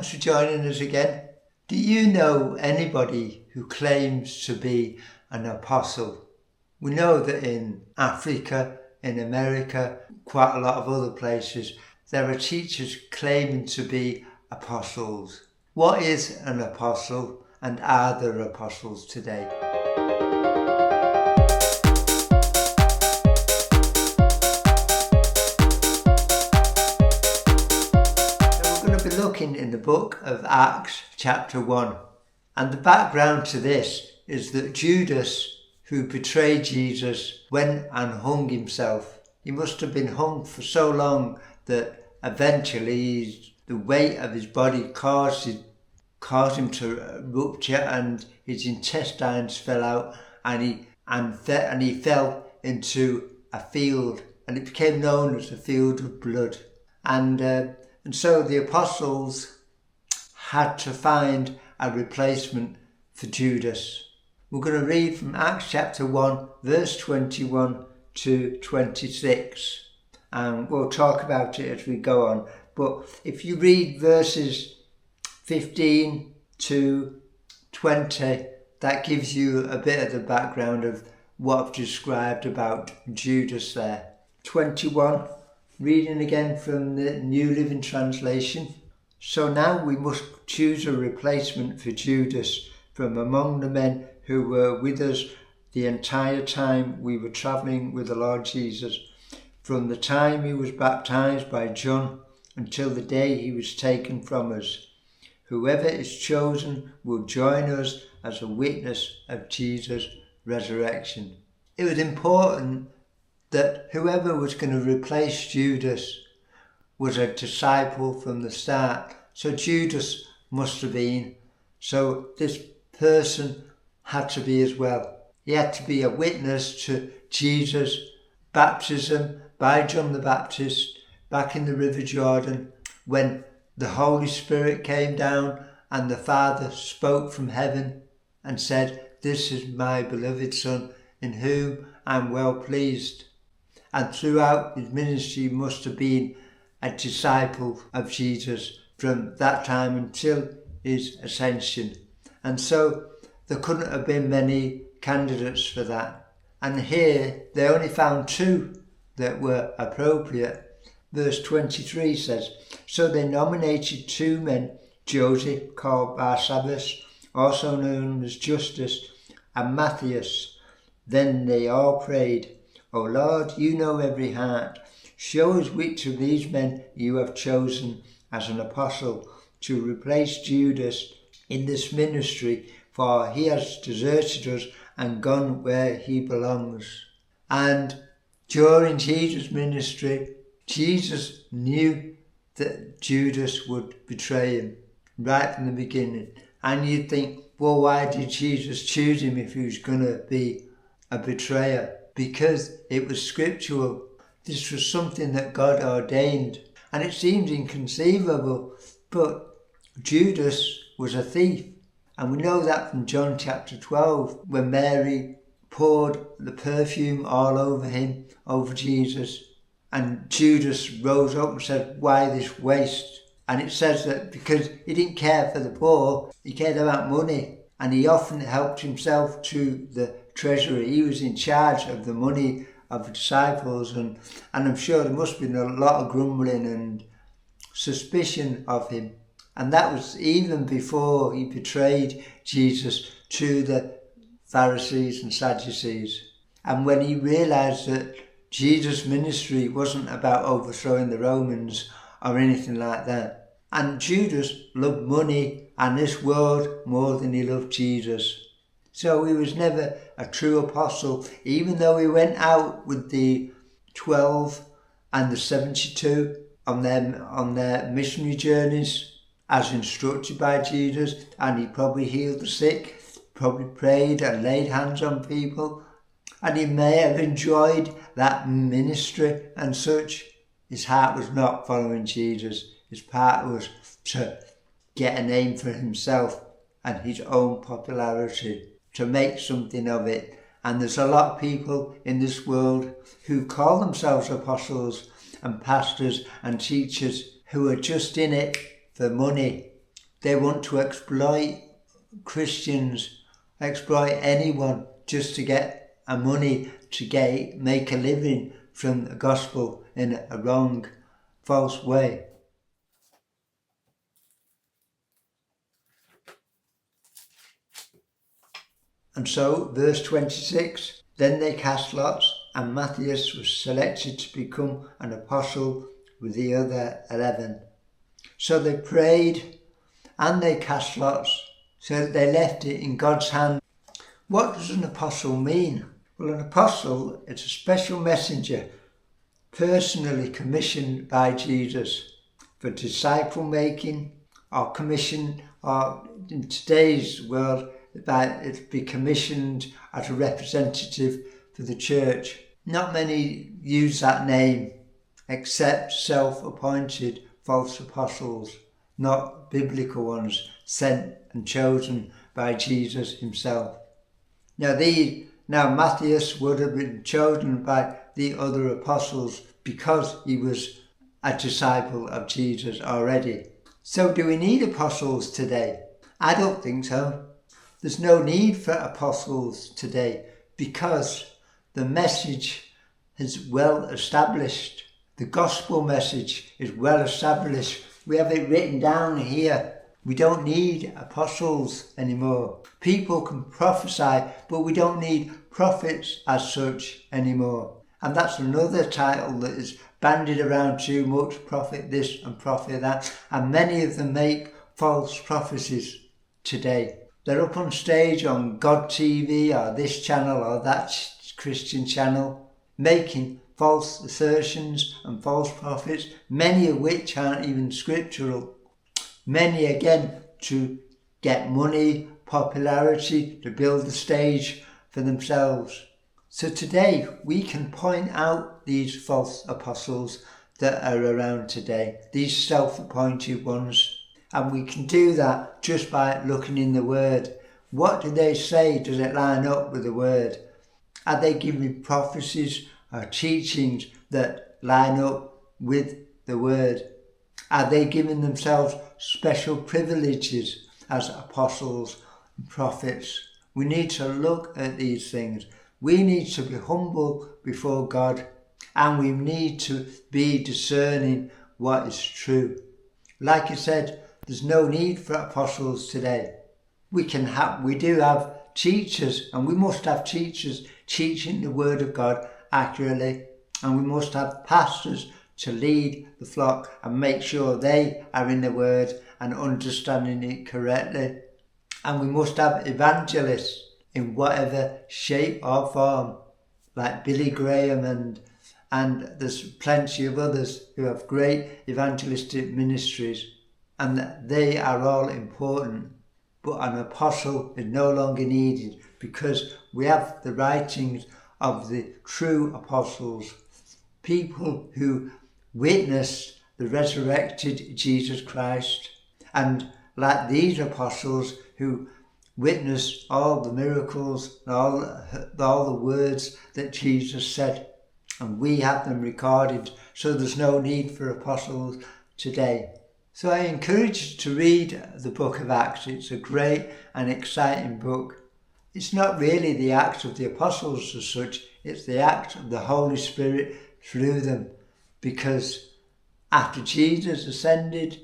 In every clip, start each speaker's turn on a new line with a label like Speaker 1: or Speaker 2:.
Speaker 1: Thanks for joining us again. Do you know anybody who claims to be an apostle? We know that in Africa, in America, quite a lot of other places, there are teachers claiming to be apostles. What is an apostle, and are there apostles today? Looking in the book of Acts chapter 1, and the background to this is that Judas, who betrayed Jesus, went and hung himself. He must have been hung for so long that eventually the weight of his body caused him to rupture, and his intestines fell out, and he fell into a field, and it became known as the field of blood. And so the apostles had to find a replacement for Judas. We're going to read from Acts chapter 1, verse 21 to 26. And we'll talk about it as we go on. But if you read verses 15 to 20, that gives you a bit of the background of what I've described about Judas there. 21. Reading again from the New Living Translation. So now we must choose a replacement for Judas from among the men who were with us the entire time we were travelling with the Lord Jesus, from the time he was baptized by John until the day he was taken from us. Whoever is chosen will join us as a witness of Jesus' resurrection. It was important that whoever was going to replace Judas was a disciple from the start. So Judas must have been. So this person had to be as well. He had to be a witness to Jesus' baptism by John the Baptist back in the River Jordan, when the Holy Spirit came down and the Father spoke from heaven and said, "This is my beloved Son, in whom I'm well pleased." And throughout his ministry must have been a disciple of Jesus from that time until his ascension. And so there couldn't have been many candidates for that. And here they only found two that were appropriate. Verse 23 says, "So they nominated two men, Joseph called Barsabbas, also known as Judas, and Matthias. Then they all prayed, 'O Lord, you know every heart. Show us which of these men you have chosen as an apostle to replace Judas in this ministry, for he has deserted us and gone where he belongs.'" And during Jesus' ministry, Jesus knew that Judas would betray him right from the beginning. And you'd think, well, why did Jesus choose him if he was going to be a betrayer? Because it was scriptural. This was something that God ordained. And it seems inconceivable, but Judas was a thief. And we know that from John chapter 12, when Mary poured the perfume all over him, over Jesus. And Judas rose up and said, "Why this waste?" And it says that because he didn't care for the poor, he cared about money. And he often helped himself to the treasury. He was in charge of the money of the disciples, and I'm sure there must have been a lot of grumbling and suspicion of him. And that was even before he betrayed Jesus to the Pharisees and Sadducees. And when he realised that Jesus' ministry wasn't about overthrowing the Romans or anything like that. And Judas loved money and this world more than he loved Jesus. So he was never a true apostle, even though he went out with the 12 and the 72 on their missionary journeys as instructed by Jesus, and he probably healed the sick, probably prayed and laid hands on people, and he may have enjoyed that ministry and such. His heart was not following Jesus. His part was to get a name for himself and his own popularity, to make something of it. And there's a lot of people in this world who call themselves apostles and pastors and teachers who are just in it for money They want to exploit Christians, exploit anyone just to get money, to make a living from the gospel in a wrong, false way. And so, verse 26, then they cast lots, and Matthias was selected to become an apostle with the other 11. So they prayed and they cast lots, so that they left it in God's hand. What does an apostle mean? Well, an apostle is a special messenger, personally commissioned by Jesus for disciple making, or commissioned, or in today's world, it's be commissioned as a representative for the church. Not many use that name, except self-appointed false apostles, not biblical ones, sent and chosen by Jesus himself. Now Matthias would have been chosen by the other apostles because he was a disciple of Jesus already. So do we need apostles today? I don't think so. There's no need for apostles today because the message is well established. The gospel message is well established. We have it written down here. We don't need apostles anymore. People can prophesy, but we don't need prophets as such anymore. And that's another title that is bandied around too much, prophet this and prophet that. And many of them make false prophecies today. They're up on stage on God TV or this channel or that Christian channel, making false assertions and false prophets, many of which aren't even scriptural. Many again to get money, popularity, to build the stage for themselves. So today we can point out these false apostles that are around today, these self-appointed ones. And we can do that just by looking in the Word. What do they say? Does it line up with the Word? Are they giving prophecies or teachings that line up with the Word? Are they giving themselves special privileges as apostles and prophets? We need to look at these things. We need to be humble before God, and we need to be discerning what is true. Like I said, there's no need for apostles today. We do have teachers, and we must have teachers teaching the Word of God accurately, and we must have pastors to lead the flock and make sure they are in the Word and understanding it correctly. And we must have evangelists in whatever shape or form, like Billy Graham and there's plenty of others who have great evangelistic ministries, and they are all important. But an apostle is no longer needed because we have the writings of the true apostles, people who witnessed the resurrected Jesus Christ, and like these apostles who witnessed all the miracles, all the words that Jesus said, and we have them recorded, so there's no need for apostles today. So I encourage you to read the book of Acts. It's a great and exciting book. It's not really the Acts of the apostles as such, it's the act of the Holy Spirit through them, because after Jesus ascended,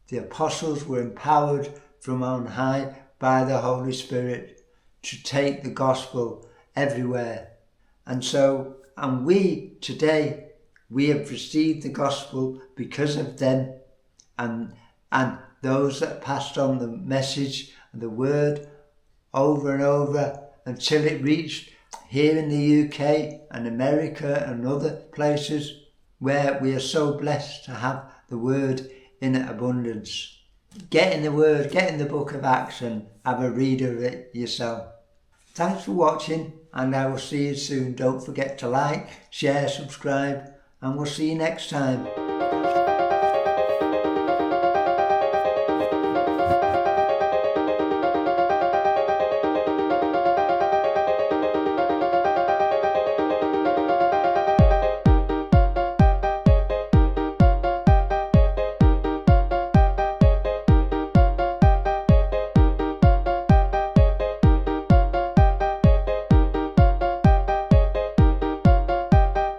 Speaker 1: the apostles were empowered from on high by the Holy Spirit to take the gospel everywhere. And we today, we have received the gospel because of them and those that passed on the message and the word over and over until it reached here in the UK and America and other places where we are so blessed to have the word in abundance. Get in the word, get in the book of Acts and have a read of it yourself. Thanks for watching, and I will see you soon. Don't forget to like, share, subscribe, and we'll see you next time.